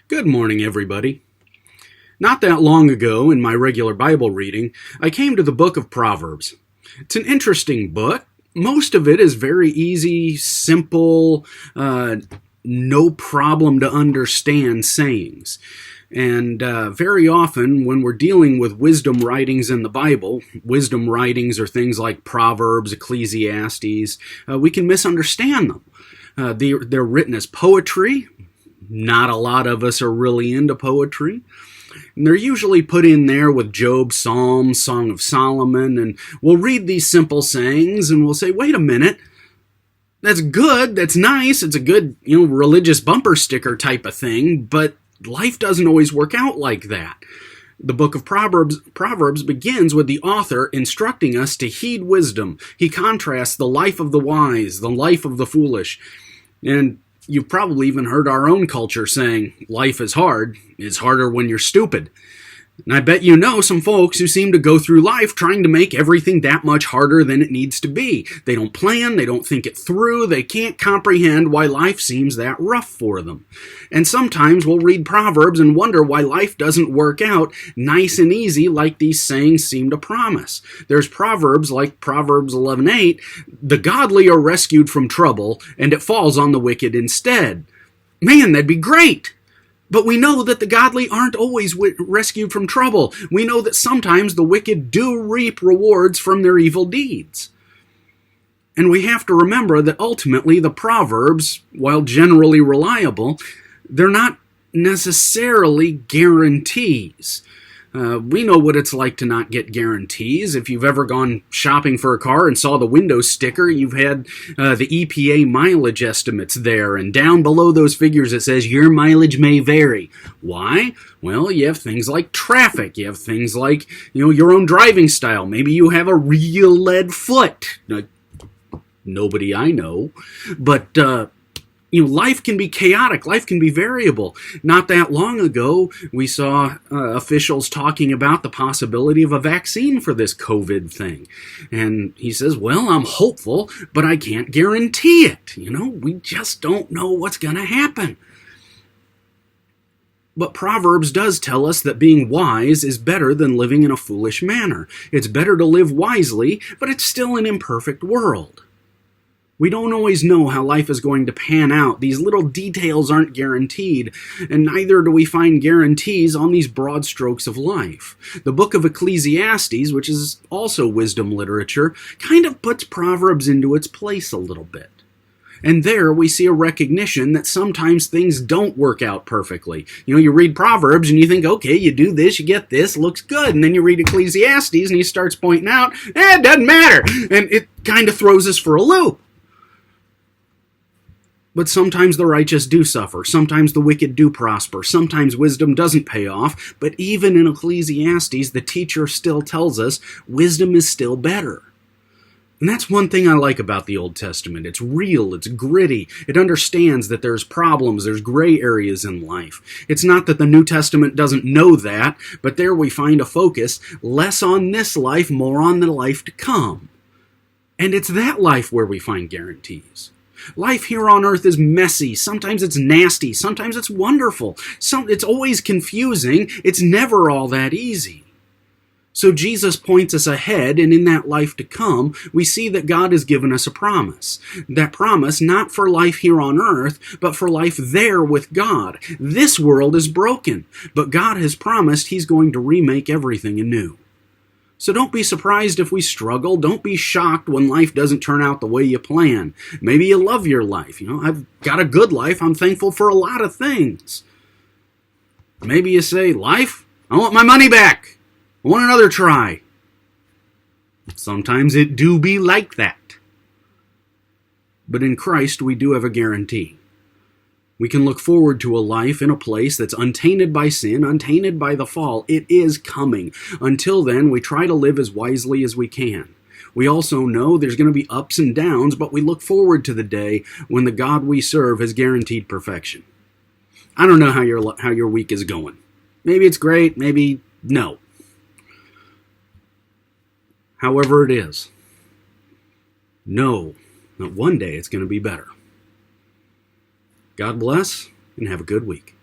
Good morning, everybody. Not that long ago, in my regular Bible reading, I came to the book of Proverbs. It's an interesting book. Most of it is very easy, simple, no problem to understand sayings. And very often, when we're dealing with wisdom writings in the Bible, wisdom writings are things like Proverbs, Ecclesiastes, we can misunderstand them. They're written as poetry. Not a lot of us are really into poetry. And they're usually put in there with Job, Psalms, Song of Solomon, and we'll read these simple sayings and we'll say, wait a minute, that's good, that's nice, it's a good, religious bumper sticker type of thing, but life doesn't always work out like that. The book of Proverbs begins with the author instructing us to heed wisdom. He contrasts the life of the wise, the life of the foolish, and you've probably even heard our own culture saying, life is hard, it's harder when you're stupid. And I bet you know some folks who seem to go through life trying to make everything that much harder than it needs to be. They don't plan, they don't think it through, they can't comprehend why life seems that rough for them. And sometimes we'll read Proverbs and wonder why life doesn't work out nice and easy like these sayings seem to promise. There's Proverbs like Proverbs 11:8, the godly are rescued from trouble, and it falls on the wicked instead. Man, that'd be great! But we know that the godly aren't always rescued from trouble. We know that sometimes the wicked do reap rewards from their evil deeds. And we have to remember that ultimately the Proverbs, while generally reliable, they're not necessarily guarantees. We know what it's like to not get guarantees. If you've ever gone shopping for a car and saw the window sticker, you've had the EPA mileage estimates there, and down below those figures it says your mileage may vary. Why? Well, you have things like traffic. You have things like, your own driving style. Maybe you have a real lead foot. Nobody I know. But life can be chaotic. Life can be variable. Not that long ago, we saw officials talking about the possibility of a vaccine for this COVID thing. And he says, well, I'm hopeful, but I can't guarantee it. We just don't know what's going to happen. But Proverbs does tell us that being wise is better than living in a foolish manner. It's better to live wisely, but it's still an imperfect world. We don't always know how life is going to pan out. These little details aren't guaranteed, and neither do we find guarantees on these broad strokes of life. The book of Ecclesiastes, which is also wisdom literature, kind of puts Proverbs into its place a little bit. And there we see a recognition that sometimes things don't work out perfectly. You read Proverbs and you think, okay, you do this, you get this, looks good. And then you read Ecclesiastes and he starts pointing out, it doesn't matter. And it kind of throws us for a loop. But sometimes the righteous do suffer. Sometimes the wicked do prosper. Sometimes wisdom doesn't pay off. But even in Ecclesiastes, the teacher still tells us wisdom is still better. And that's one thing I like about the Old Testament. It's real, it's gritty. It understands that there's problems, there's gray areas in life. It's not that the New Testament doesn't know that, but there we find a focus less on this life, more on the life to come. And it's that life where we find guarantees. Life here on earth is messy. Sometimes it's nasty. Sometimes it's wonderful. It's always confusing. It's never all that easy. So Jesus points us ahead, and in that life to come, we see that God has given us a promise. That promise not for life here on earth, but for life there with God. This world is broken, but God has promised He's going to remake everything anew. So don't be surprised if we struggle. Don't be shocked when life doesn't turn out the way you plan. Maybe you love your life. I've got a good life. I'm thankful for a lot of things. Maybe you say, life, I want my money back. I want another try. Sometimes it do be like that. But in Christ, we do have a guarantee. We can look forward to a life in a place that's untainted by sin, untainted by the fall. It is coming. Until then, we try to live as wisely as we can. We also know there's going to be ups and downs, but we look forward to the day when the God we serve has guaranteed perfection. I don't know how your week is going. Maybe it's great, maybe no. However it is, know that one day it's going to be better. God bless, and have a good week.